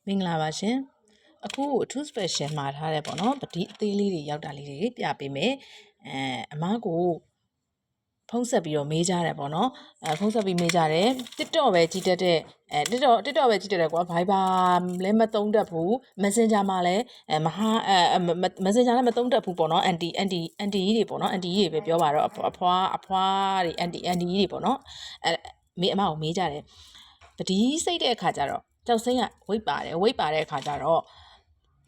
မင်္ဂလာပါရှင်အခုအထူး special မှာထားတယ်ပေါ့နော်ပတိအသေးလေးတွေရောက်တာလေးတွေပြပေးမယ်အမားကိုဖုံးဆက်ပြီးတော့မေးကြတယ်ပေါ့နော်ဖုံးဆက်ပြီးမေးကြတယ် TikTok ပဲကြည့်တတ်တဲ့TikTok ပဲကြည့်တတ်တယ်ကွာ Viber လည်းမသုံးတတ်ဘူး Messenger မှာလည်းMessenger လည်းမသုံးတတ်ဘူးပေါ့နော် anti ကြီးတွေပေါ့နော် anti ကြီးတွေပဲပြောပါတော့အဖွားတွေ anti ကြီးတွေပေါ့နော်အမကိုမေးကြတယ်ပတိစိတ်တဲ့အခါကျတော့ကြောက်စိမ့်ကဝိတ်ပါတဲ့အခါကျတော့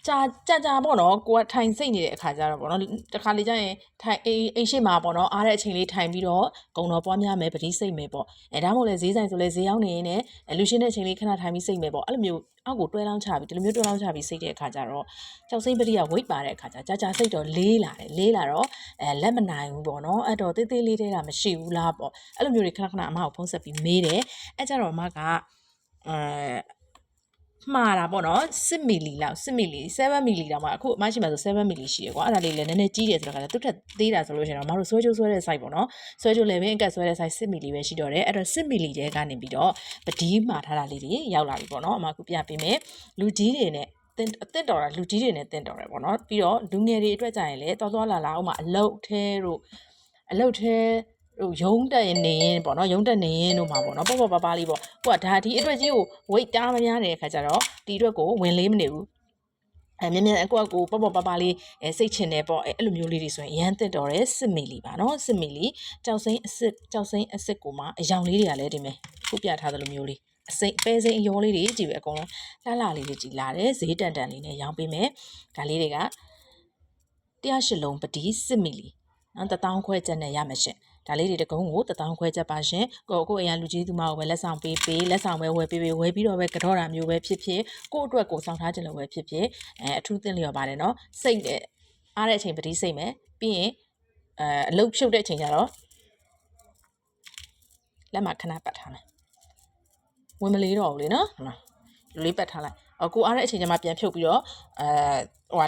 ကြာပေါ့နော်ကိုကထိုင်စိတ်နေတဲ့အခါကျတော့ပေါ့နော်တခါလေကျရင်ထိုင်အိမ်ရှိမှာပေါ့နော်အားတဲ့အချိန်လေးထိုင်ပြီးတော့ဂုံတော်ပွားများမယ်ပတိစိတ်မယ်ပေါ့ဒါမှမဟုတ်လေဈေးဆိုင်ဆိုလေဈေးရောက်နေရင်လည်းလူရှင်းတဲ့အချိန်လေးခဏထိုင်ပြီးစိတ်မယ်ပေါ့အဲ့လိုမျိုးအောက်ကိုတွဲလောင်းချပြီးဒီလိုမျိုးတွဲလောင်းချပြီးစိတ်တဲ့အခါကျတော့ကြောက်စိမ့်ပတိကဝိတ်ပါတဲ့အခါကျကြာစိတ်တော့လေးလာတော့လက်မနိုင်ဘူးပေါ့နော်အဲ့တော့သေးသေးလေးတွေကမရှိဘူးလားပေါ့အဲ့လိုမျိုးတွေခဏအမကိုဖုံးဆက်ပြီးမေးတယ်အဲ့ကြတော့အမကမှားတာပေါ့နော်6မီလီလောက်7မီလီ7မီလီတောင်မှအခုအမရှိမှဆို7မီလီရှိရကွာအဲ့ဒါလေးလည်းနည်းနည်းကြီးတယ်ဆိုတော့သူ့ထက်သေးတာဆိုလို့ရှိရင်တော့မတို့ဆွဲကြိုးဆွဲတဲ့ site ပေါ့နော်ဆွဲကြိုးလည်းပဲအကက်ဆွဲတဲ့ site 6မီလီပဲရှိတော့တယ်အဲ့တော့6မီလီတဲကနေပြီးတော့ပဒီးမှာထားတာလေးတွေရောက်လာပြီပေါ့နော်အမအခုပြပေးမယ်လူကြီးတွေနဲ့အသင့်တော်တာလူကြီးတွေနဲ့တင့်တော်တယ်ပေါ့နော်ပြီးတော့လူငယ်တွေအတွက်ကြရင်လည်းသွားလာအောင်မှာအလုတ်ထဲရုံးတက်နေရင်ပေါ့နော်ရုံးတက်နေရင်တို့မှာပေါ့နော်ပေါ့ပါလေးပေါ့ကိုကဒါဒီအတွက်ကြီးကို weight တားမများတဲ့အခါကျတော့ဒီအတွက်ကိုဝင်လေးမနေဘူးမြန်အကွက်ကိုပေါ့ပါလေးစိတ်ချင်တယ်ပေါ့အဲ့လိုမျိုးလေးတွေဆိုရင်အရန်တက်တော်တယ်6မီလီပါနော်6မီလီကြောက်စိမ့်အစစ်ကိုမှအယောင်လေးတွေကလည်းဒီမဲ့ခုပြထားသလိုမျိုးလေးပဲစိမ့်အယောလေးတွေကြည့်ပဲအကုန်လုံးလှလေးတွေကြည်လာတယ်ဈေးတန်လေးနဲ့ရောင်းပေးမယ်ဒါလေးတွေက108လုံးပတိ6မီလီနော်1000ခွဲကျပ်နဲ့ရမယ်ရှင်ဒါလေးတွေတကုံးကို1000ခွဲချက်ပါရှင်ကိုအရင်လူကြီးသူမကိုပဲလက်ဆောင်ပေးလက်ဆောင်ပဲဝယ်ပြီးတော့ပဲကတော့တာမျိုးပဲဖြစ်ကိုအတွက်ကိုဆောင်ထားခြင်းလို့ပဲဖြစ်အထူးသင့်လျော်ပါတယ်နော်စိတ်နဲ့အားတဲ့အချိန်ပတိစိတ်မယ်ပြီးရင်အလုတ်ဖြုတ်တဲ့အချိန်ကျတော့လက်မှာခဏပတ်ထားမယ်ဝင်မလေးတော့ဘူးလေနော်လူလေးပတ်ထားလိုက်ကိုအားတဲ့အချိန်ကျမှပြန်ဖြုတ်ပြီးတော့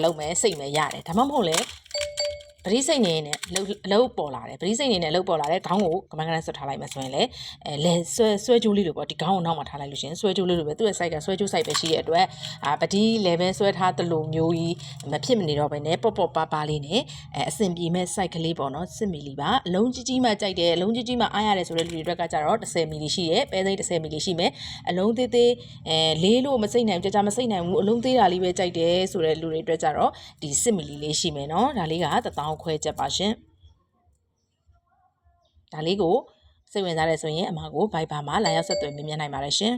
လုပ်မယ်စိတ်မယ်ရတယ်ဒါမှမဟုတ်လေပရိစိတ်နေနဲ့အလုတ်ပေါ်လာတယ်ပရိစိတ်နေနဲ့အလုတ်ပေါ်လာတဲ့ခေါင်းကိုကမန်းကန်းဆွတ်ထားလိုက်မှဆိုရင်လေလဲဆွဲကြိုးလေးလိုပေါ့ဒီခေါင်းကိုနောက်မှာထားလိုက်လို့ရှင်ဆွဲကြိုးလေးလိုပဲသူ့ရဲ့ site ကဆွဲကြိုး site ပဲရှိတဲ့အတွက်ပတိ level ဆွဲထားသလိုမျိုးကြီးမဖြစ်မနေတော့ဘဲနဲ့ပေါ့ပါလေးနဲ့အဆင်ပြေမဲ့ site ကလေးပေါ့နော်6မီလီပါအလုံးကြီးမှကြိုက်တယ်အလုံးကြီးမှအားရတယ်ဆိုတဲ့လူတွေအတွက်ကကြတော့10မီလီရှိတယ်ပဲစိတ်10မီလီရှိမယ်အလုံးသေးလေးလို့မစိတ်နိုင်ကြာမစိတ်နိုင်ဘူးအလုံးသေးတာလေးပဲကြိုက်တယ်ဆိုတဲ့လူတွေအတွက်ကြတော့ဒီ6မီလီလေးရှိမယ်နော်ဒါလေးက1000ခွဲချက်ပါရှင်ဒါလေးကိုစိတ်ဝင်စားတယ်ဆိုရင်အမကို Viber မှာလာရောက်ဆက်သွယ်မြင်နိုင်ပါတယ်ရှင်